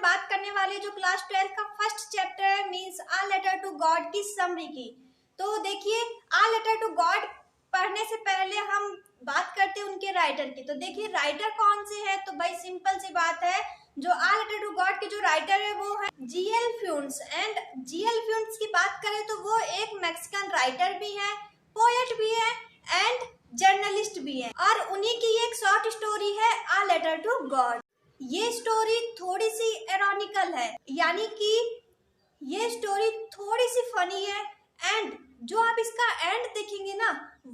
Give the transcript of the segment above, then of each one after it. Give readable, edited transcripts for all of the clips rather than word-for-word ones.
बात करने वाले जो क्लास 12 का फर्स्ट चैप्टर है means a letter to God की समरी की। तो देखिए आ लेटर टू गॉड पढ़ने से पहले हम बात करते हैं उनके राइटर की। तो देखिए राइटर कौन से है, तो भाई सिंपल सी बात है, जो आ लेटर टू गॉड के जो राइटर है वो है जीएल फ्यूंस। एंड जीएल फ्यूंस की बात करें तो वो एक मैक्सिकन राइटर भी है, पोएट भी है एंड जर्नलिस्ट भी है। और उन्हीं की एक शॉर्ट स्टोरी है आ लेटर टू गॉड। ये स्टोरी थोड़ी सी इरोनिकल है, यानी कि ये स्टोरी थोड़ी सी फनी है एंड जो आप इसका एंड देखेंगे ना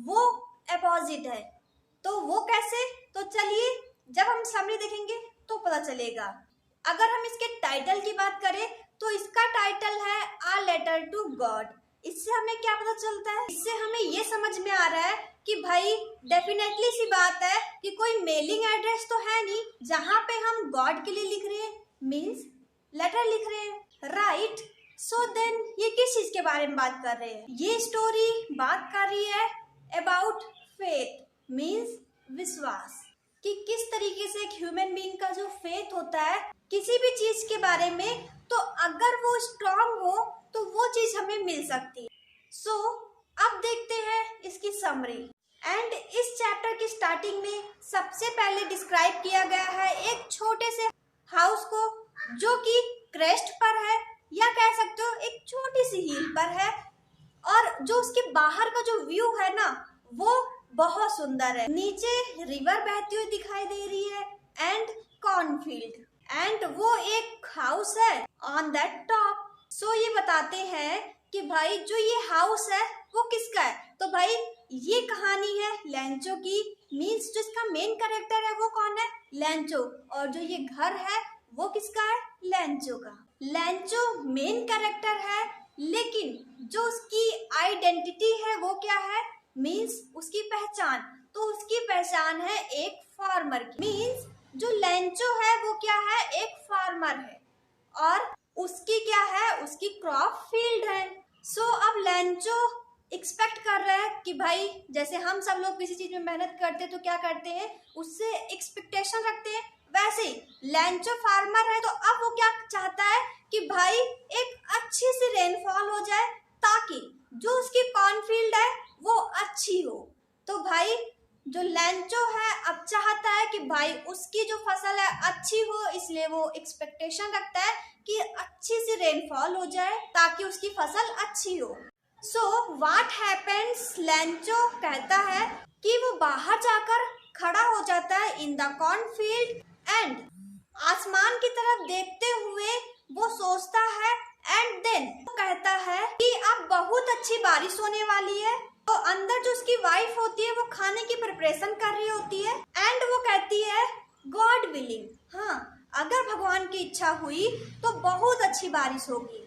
वो अपोजिट है। तो वो कैसे, तो चलिए जब हम समरी देखेंगे तो पता चलेगा। अगर हम इसके टाइटल की बात करें तो इसका टाइटल है आ लेटर टू गॉड। इससे हमें क्या पता चलता है, इससे हमें ये समझ में आ रहा है कि भाई डेफिनेटली सी बात है कि कोई मेलिंग एड्रेस तो है नहीं जहाँ पे हम गॉड के लिए लिख रहे हैं, मीन्स लेटर लिख रहे हैं, राइट। सो देन ये किस चीज के बारे में बात कर रहे हैं, ये स्टोरी बात कर रही है अबाउट फेथ, मीन्स विश्वास, कि किस तरीके से एक ह्यूमन बीइंग का जो फेथ होता है किसी भी चीज के बारे में, तो अगर वो स्ट्रांग हो तो वो चीज हमें मिल सकती है। सो अब देखते हैं इसकी समरी। एंड इस चैप्टर की स्टार्टिंग में सबसे पहले डिस्क्राइब किया गया है एक छोटे से हाउस को जो कि क्रेस्ट पर है, या कह सकते हो एक छोटी सी हिल पर है, और जो उसके बाहर का जो व्यू है ना वो बहुत सुंदर है। नीचे रिवर बहती हुई दिखाई दे रही है एंड कॉर्नफील्ड, एंड वो एक हाउस है ऑन दैट टॉप। सो ये बताते हैं कि भाई जो ये हाउस है वो किसका है, तो भाई ये कहानी है लैंचो की, मीन्स जो इसका मेन कैरेक्टर है वो कौन है, लैंचो, और जो ये घर है वो किसका है, लैंचो का। लैंचो मेन कैरेक्टर है, लेकिन जो उसकी आइडेंटिटी है वो क्या है, मीन्स उसकी पहचान, तो उसकी पहचान है एक फार्मर की। मीन्स जो लैंचो है वो क्या है, एक फार्मर है, और उसकी क्या है, उसकी क्रॉप फील्ड है। सो अब लैंचो एक्सपेक्ट कर रहा है कि भाई जैसे हम सब लोग किसी चीज में मेहनत करते हैं तो क्या करते हैं, उससे एक्सपेक्टेशन रखते हैं, वैसे ही लैंचो फार्मर है तो अब वो क्या चाहता है कि भाई एक अच्छी सी रेनफॉल हो जाए ताकि जो उसकी कॉर्नफील्ड है वो अच्छी हो। तो भाई जो लैंचो है अब चाहता है कि भाई उसकी जो फसल है अच्छी हो, इसलिए वो एक्सपेक्टेशन रखता है कि अच्छी सी रेनफॉल हो जाए ताकि उसकी फसल अच्छी हो। सो व्हाट हैपेंस, लैंचो कहता है कि वो बाहर जाकर खड़ा हो जाता है इन द कॉर्नफील्ड एंड आसमान की तरफ देखते हुए वो सोचता है, एंड देन वो कहता है कि अब बहुत अच्छी बारिश होने वाली है। तो अंदर जो उसकी वाइफ होती है वो खाने की प्रिपरेशन कर रही होती है, एंड वो कहती है गॉड विलिंग, हाँ अगर भगवान की इच्छा हुई तो बहुत अच्छी बारिश होगी।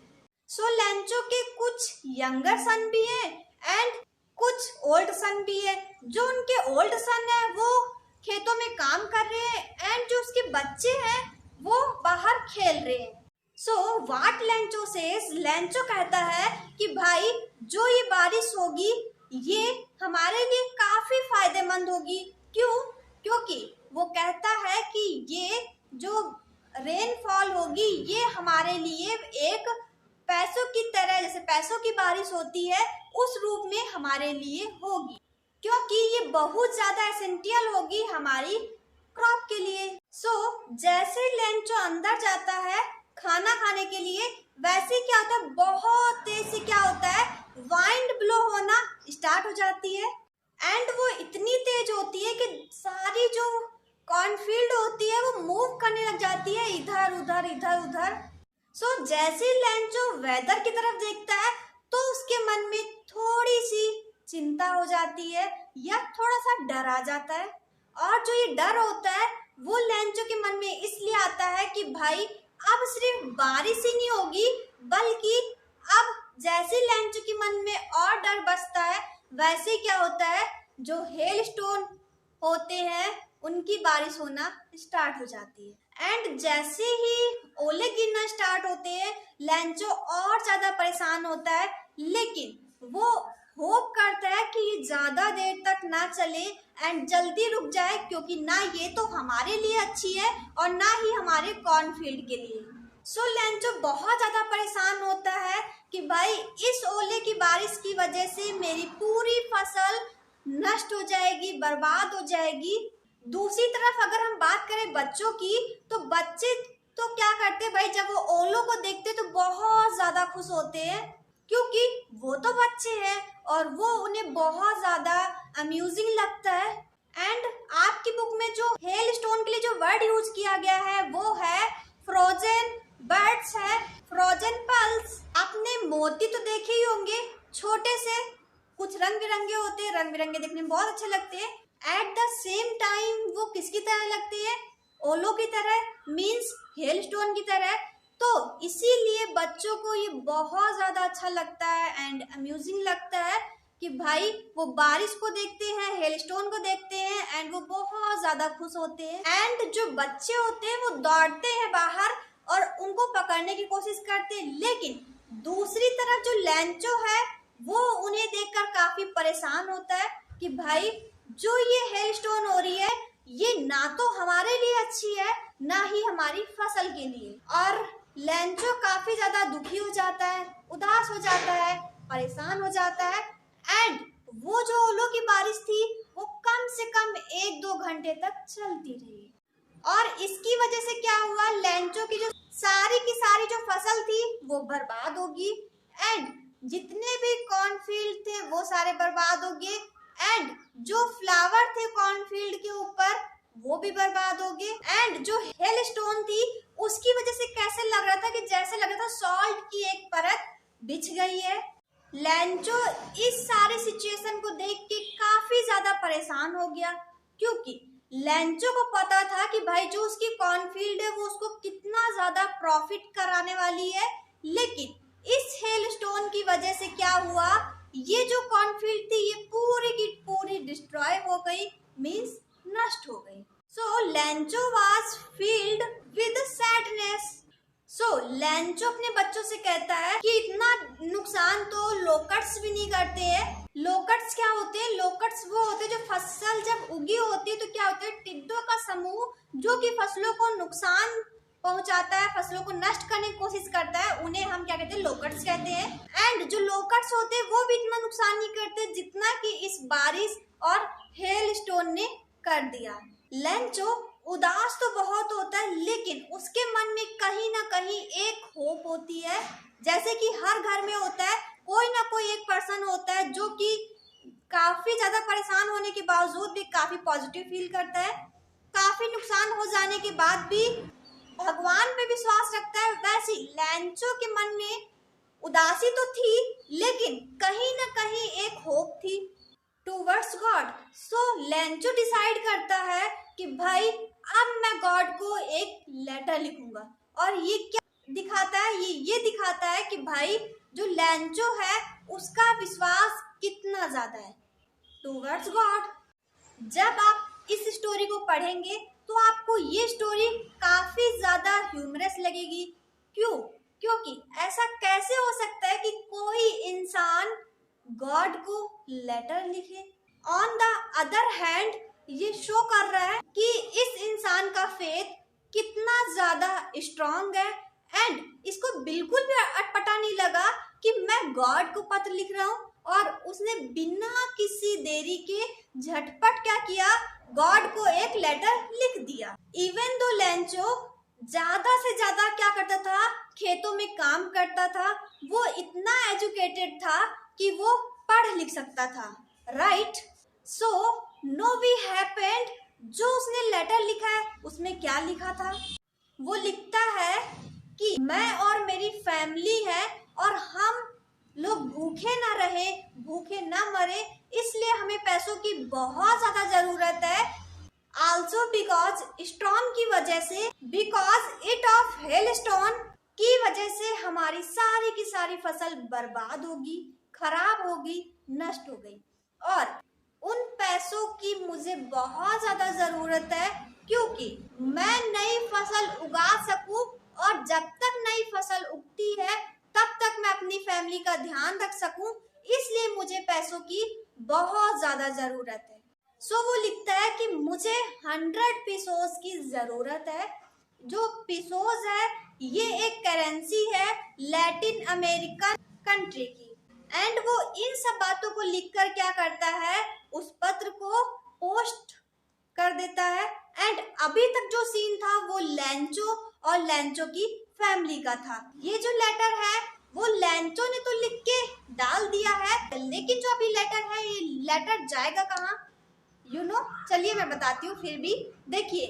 सो लैंचो के कुछ यंगर सन भी हैं एंड कुछ ओल्ड सन भी है। जो उनके ओल्ड सन है वो खेतों में काम कर रहे हैं एंड जो उसके बच्चे हैं वो बाहर खेल रहे हैं। सो व्हाट लैंचो सेज, लैंचो कहता है कि भाई जो ये बारिश होगी ये हमारे लिए काफी फायदेमंद होगी। क्यों, क्योंकि वो कहता है कि ये जो रेनफॉल होगी ये हमारे लिए एक पैसों की तरह, जैसे पैसों की बारिश होती है उस रूप में हमारे लिए होगी, क्योंकि ये बहुत ज्यादा एसेंशियल होगी हमारी क्रॉप के लिए। सो जैसे ही लैंचो अंदर जाता है खाना खाने के लिए, वैसे क्या होता है, बहुत तेज से क्या होता है, वाइंड ब्लो होना स्टार्ट हो जाती है, एंड वो इतनी तेज होती है कि सारी जो कॉर्नफील्ड होती है वो मूव करने लग जाती है इधर उधर इधर उधर। सो जैसे ही लैंचो वेदर की तरफ देखता है तो उसके मन में थोड़ी सी चिंता हो जाती है या थोड़ा सा डर आ जाता है, और जो ये डर होता है वो लैंचो के मन में इसलिए आता है कि भाई अब सिर्फ बारिश ही नहीं होगी, बल्कि अब जैसे लैंचो के मन में और डर बसता है वैसे क्या होता है, जो हेल स्टोन होते हैं उनकी बारिश होना स्टार्ट हो जाती है, एंड जैसे ही ओले गिरना स्टार्ट होते हैं लैंचो और ज्यादा परेशान होता है, लेकिन वो होप करता है कि ये ज्यादा देर तक ना चले एंड जल्दी रुक जाए, क्योंकि ना ये तो हमारे लिए अच्छी है और ना ही हमारे कॉर्नफील्ड के लिए। सो लेंचो बहुत ज्यादा परेशान होता है कि भाई इस ओले की बारिश की वजह से मेरी पूरी फसल नष्ट हो जाएगी, बर्बाद हो जाएगी। दूसरी तरफ अगर हम बात करें बच्चों की, तो बच्चे तो क्या करते हैं भाई, जब वो ओलों को देखते तो बहुत ज्यादा खुश होते हैं, क्योंकि वो तो बच्चे हैं और वो उन्हें बहुत ज्यादा अम्यूजिंग लगता है। एंड आपकी बुक में जो हेल स्टोन के लिए जो वर्ड यूज किया गया है वो है फ्रोजन बर्ड्स है, फ्रोजन पल्स। आपने मोती तो देखे ही होंगे, छोटे से कुछ रंग बिरंगे होते हैं, रंग बिरंगे देखने में बहुत अच्छे लगते हैं। एट द सेम टाइम वो किसकी तरह लगते हैं, ओलो की तरह, मीन्स हेल स्टोन की तरह। तो इसीलिए बच्चों को ये बहुत ज्यादा अच्छा लगता है एंड अम्यूजिंग लगता है कि भाई वो बारिश को देखते हैं, हेल स्टोन को देखते हैं एंड वो बहुत ज्यादा खुश होते हैं। एंड जो बच्चे होते हैं वो दौड़ते हैं बाहर और उनको पकड़ने की कोशिश करते हैं, लेकिन दूसरी तरफ जो लेंचो है वो उन्हें देखकर काफी परेशान होता है कि भाई जो ये हेल स्टोन हो रही है ये ना तो हमारे लिए अच्छी है ना ही हमारी फसल के लिए। और लेंचो काफी ज्यादा दुखी हो जाता है, उदास हो जाता है, परेशान हो जाता है। एंड वो जो ओलों की बारिश थी वो कम से कम 1-2 घंटे तक चलती रही और इसकी वजह से क्या हुआ, लेंचो की जो सारी की सारी जो फसल थी वो बर्बाद होगी एंड जितने भी कॉर्नफील्ड थे वो सारे बर्बाद हो गए एंड जो फ्लावर थे कॉर्नफील्ड के ऊपर वो भी बर्बाद हो गए। एंड जो हेल स्टोन थी उसकी वजह से कैसे लग रहा था कि जैसे लग रहा था सॉल्ट की एक परत बिछ गई है। लेंचो इस सारे सिचुएशन को देख के काफी ज्यादा परेशान हो गया, क्योंकि लेंचो को पता था कि भाई जो उसकी कॉर्नफील्ड है वो उसको कितना ज्यादा प्रॉफिट कराने वाली है, लेकिन इस हेल स्टोन की वजह से क्या हुआ, ये जो कॉर्नफील्ड थी ये पूरी की पूरी डिस्ट्रॉय हो गई, मींस नष्ट हो गई। So Lencho was filled with sadness. So Lencho अपने बच्चों से कहता है कि इतना नुकसान तो लोकट्स भी नहीं करते हैं। लोकट्स क्या होते हैं, लोकट्स वो होते हैं जो फसल जब उगी होती है तो क्या होते हैं, टिड्डों का समूह जो कि फसलों को नुकसान पहुंचाता है, फसलों को नष्ट करने की कोशिश करता है, उन्हें हम क्या कहते हैं, लोकट्स कहते हैं। एंड जो लोकट्स होते हैं वो भी इतना नुकसान नहीं करते जितना कि इस बारिश और हेल स्टोन ने कर दिया। लेंचो उदास तो बहुत होता है, लेकिन उसके मन में कहीं ना कहीं एक होप होती है, जैसे कि हर घर में होता है, कोई ना कोई एक पर्सन होता है जो कि काफी ज्यादा परेशान होने के बावजूद भी काफी पॉजिटिव फील करता है, काफी नुकसान हो जाने के बाद भी भगवान पे विश्वास रखता है। वैसे लेंचो के मन में उदासी तो थी, लेकिन कहीं ना कहीं एक होप थी टूवर्ड्स गॉड। सो लेंचो डिसाइड करता है कि भाई अब मैं गॉड को एक लेटर लिखूंगा, और ये क्या दिखाता है, ये दिखाता है कि भाई जो लेंचो है उसका विश्वास कितना ज्यादा है टूवर्ड्स गॉड। जब आप इस स्टोरी को पढ़ेंगे तो आपको ये स्टोरी काफी ज्यादा ह्यूमरस लगेगी। क्यों? क्योंकि ऐसा कैसे हो सकता है कि कोई इंसान गॉड को लेटर लिखे। ऑन द अदर हैंड ये शो कर रहा है कि इस इंसान का फेथ कितना ज्यादा स्ट्रांग है एंड इसको बिल्कुल भी अटपटा नहीं लगा कि मैं गॉड को पत्र लिख रहा हूँ, और उसने बिना किसी देरी के झटपट क्या किया, गॉड को एक लेटर लिख दिया। इवन दो लेंचो ज्यादा से ज्यादा क्या करता था, खेतों में काम करता था, वो इतना एजुकेटेड था कि वो पढ़ लिख सकता था, right. So no we happened, जो उसने लेटर लिखा है उसमें क्या लिखा था, वो लिखता है कि मैं और मेरी फैमिली है और हम लोग भूखे ना रहे, भूखे ना मरे, इसलिए हमें पैसों की बहुत ज्यादा जरूरत है। आल्सो बिकॉज स्टॉर्म की वजह से, because it of hell stone की वजह से हमारी सारी की सारी फसल बर्बाद होगी, खराब होगी, नष्ट हो गई, और उन पैसों की मुझे बहुत ज्यादा जरूरत है क्योंकि मैं नई फसल उगा सकूं, और जब तक नई फसल उगती है तब तक मैं अपनी फैमिली का ध्यान रख सकूं, इसलिए मुझे पैसों की बहुत ज्यादा जरूरत है। सो वो लिखता है कि मुझे 100 पीसोस की जरूरत है। जो पीसोस है ये एक करेंसी है लैटिन अमेरिकन कंट्री की। एंड वो इन सब बातों को लिखकर क्या करता है, उस पत्र को पोस्ट कर देता है। एंड अभी तक जो सीन था वो लैंचो और लैंचो की फैमिली का था। ये जो लेटर है वो लैंचो ने तो लिख के डाल दिया है, लेकिन जो अभी लेटर है ये लेटर जाएगा कहाँ, चलिए मैं बताती हूँ। फिर भी देखिए,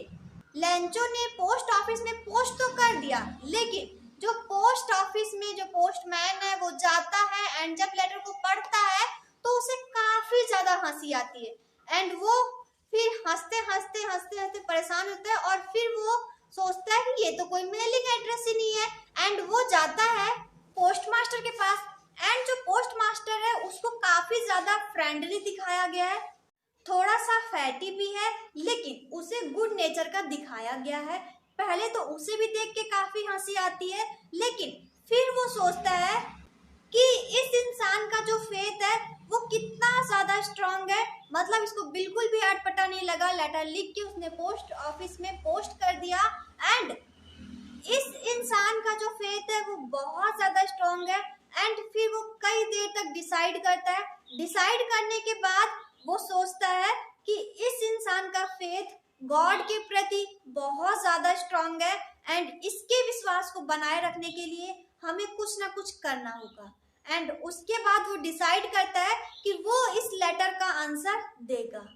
लैंचो ने पोस्ट ऑफिस में पोस्ट तो कर दिया, लेकिन जो पोस्ट ऑफिस में जो पोस्टमैन है वो जाता है एंड जब लेटर को पढ़ता है तो उसे काफी ज्यादा हंसी आती है। एंड वो फिर हंसते हंसते हंसते हंसते परेशान होता है और फिर वो सोचता है कि ये तो कोई मेलिंग एड्रेस ही नहीं है। एंड वो जाता है पोस्ट मास्टर के पास। एंड जो पोस्ट मास्टर है उसको काफी ज्यादा फ्रेंडली दिखाया गया है, थोड़ा सा फैटी भी है, लेकिन उसे गुड नेचर का दिखाया गया है। पहले तो उसे भी देख के काफी हंसी आती है, लेकिन फिर वो सोचता है कि इस इंसान का जो फेथ है वो कितना ज्यादा स्ट्रांग है। मतलब इसको बिल्कुल भी अटपटा नहीं लगा, लेटर लिख के उसने पोस्ट ऑफिस में पोस्ट कर दिया। एंड इस इंसान का जो फेथ है वो बहुत ज्यादा स्ट्रांग है। एंड फिर वो कई देर तक डिसाइड करता है। डिसाइड करने के बाद वो सोचता है कि इस इंसान का फेथ गॉड के प्रति बहुत ज्यादा स्ट्रांग है एंड इसके विश्वास को बनाए रखने के लिए हमें कुछ ना कुछ करना होगा। एंड उसके बाद वो डिसाइड करता है कि वो इस लेटर का आंसर देगा।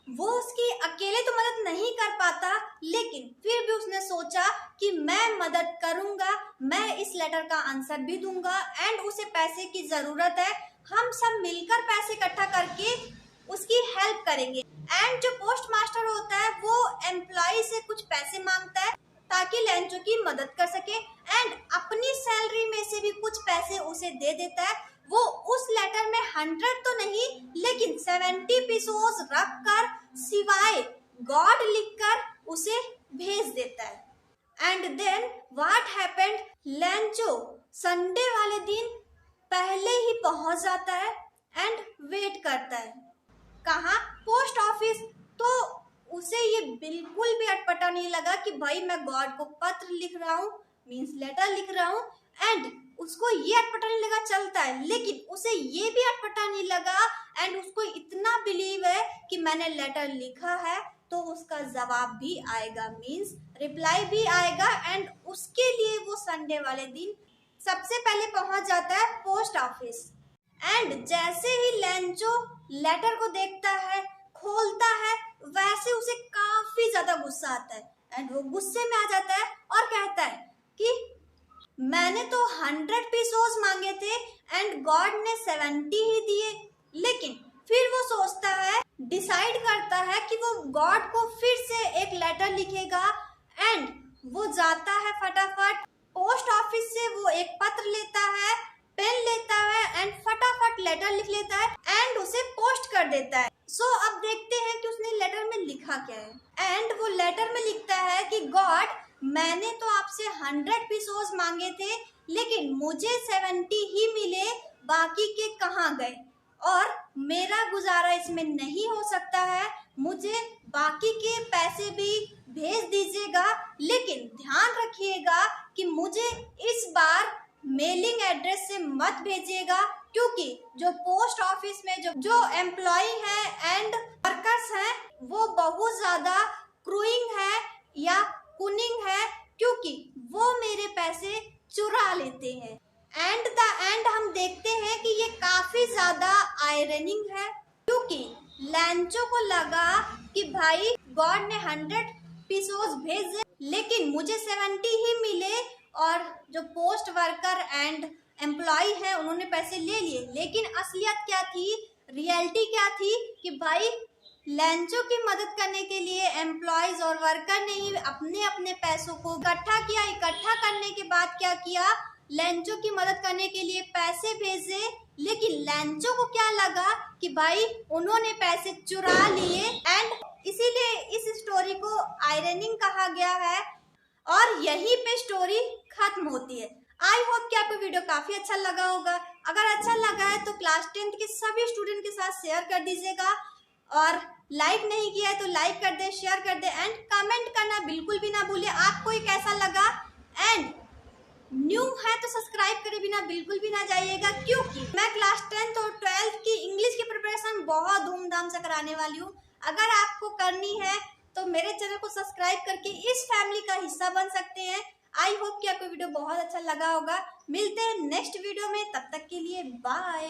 वो उसकी अकेले तो मदद नहीं कर पाता, लेकिन फिर भी उसने सोचा कि मैं मदद करूंगा, मैं इस लेटर का आंसर भी दूंगा। एंड उसे पैसे की जरूरत है, हम सब मिलकर पैसे इकट्ठा करके उसकी हेल्प करेंगे। एंड जो पोस्ट मास्टर होता है वो एम्प्लॉय से कुछ पैसे मांगता है ताकि लैंचो की मदद कर सके। एंड अपनी सैलरी में से भी कुछ पैसे उसे दे देता है। वो उस लेटर में 100 तो नहीं लेकिन 70 पीसोस रख कर सिवाय गॉड लिखकर उसे भेज देता है। And then what happened, Lencho Sunday वाले दिन पहले ही पहुंच जाता है एंड वेट करता है। कहाँ, पोस्ट ऑफिस। तो उसे ये बिल्कुल भी अटपटा नहीं लगा कि भाई मैं गॉड को पत्र लिख रहा हूँ, मीन्स लेटर लिख रहा हूँ। एंड उसको ये अटपटा नहीं लगा, चलता है। लेकिन उसे ये भी अटपटा नहीं लगा एंड उसको इतना बिलीव है कि मैंने लेटर लिखा है तो उसका जवाब भी आएगा, मीन्स रिप्लाई भी आएगा। एंड उसके लिए वो संडे वाले दिन सबसे पहले पहुंच जाता है पोस्ट ऑफिस। एंड जैसे ही लैंचो लेटर को देखता है, खोलता है, वैसे उसे काफी ज्यादा गुस्सा आता है। एंड वो गुस्से में आ जाता है और कहता है कि मैंने तो 100 पीसोस मांगे थे एंड गॉड ने 70 ही दिए। लेकिन फिर वो सोचता है, डिसाइड करता है कि वो गॉड को फिर से एक लेटर लिखेगा। एंड वो जाता है फटाफट पोस्ट ऑफिस से, वो एक पत्र लेता है, पेन लेता है एंड फटाफट लेटर लिख लेता है एंड उसे पोस्ट कर देता है। सो अब देखते हैं कि उसने लेटर में लिखा क्या है। एंड वो लेटर में लिखता है कि गॉड, मैंने तो आपसे 100 पीसोस मांगे थे लेकिन मुझे 70 ही मिले, बाकी के कहाँ गए, और मेरा गुजारा इसमें नहीं हो सकता है, मुझे बाकी के पैसे भी भेज दीजिएगा। लेकिन ध्यान रखिएगा कि मुझे इस बार मेलिंग एड्रेस से मत भेजिएगा, क्योंकि जो पोस्ट ऑफिस में जो एम्प्लॉय हैं एंड वर्कर्स हैं वो बहुत ज्यादा क्रूइंग है या कुनिंग है, क्योंकि वो मेरे पैसे चुरा लेते हैं। एंड द एंड हम देखते हैं कि ये काफी ज्यादा आयरनिंग है, क्योंकि लैंचो को लगा कि भाई गॉड ने 100 पीसोस भेजे लेकिन मुझे 70 ही मिले, और जो पोस्ट वर्कर एंड एम्प्लॉय हैं उन्होंने पैसे ले लिए। लेकिन असलियत क्या थी, रियलिटी क्या थी कि भाई लैंचो की मदद करने के लिए एम्प्लॉयज और वर्कर ने ही अपने अपने पैसों को इकट्ठा किया। इकट्ठा करने के बाद क्या किया, लैंचो की मदद करने के लिए पैसे भेजे। लेकिन लैंचो को क्या लगा कि भाई उन्होंने पैसे चुरा लिए। एंड इसीलिए इस स्टोरी को आयरनिंग कहा गया है और यहीं पे स्टोरी खत्म होती है। आई होप कि आपको वीडियो काफी अच्छा लगा होगा। अगर अच्छा लगा है तो क्लास 10 के सभी स्टूडेंट के साथ शेयर कर दीजिएगा, और लाइक नहीं किया है तो लाइक कर दे, शेयर कर दे एंड कमेंट करना बिल्कुल भी ना भूले आपको ये कैसा लगा। एंड न्यू है तो सब्सक्राइब करे बिना बिल्कुल भी ना जाइएगा, क्योंकि मैं क्लास 10th और 12th की इंग्लिश की प्रिपरेशन बहुत धूमधाम से कराने वाली हूँ। अगर आपको करनी है तो मेरे चैनल को सब्सक्राइब करके इस फैमिली का हिस्सा बन सकते हैं। आई होप कि आपको वीडियो बहुत अच्छा लगा होगा। मिलते हैं नेक्स्ट वीडियो में, तब तक के लिए बाय।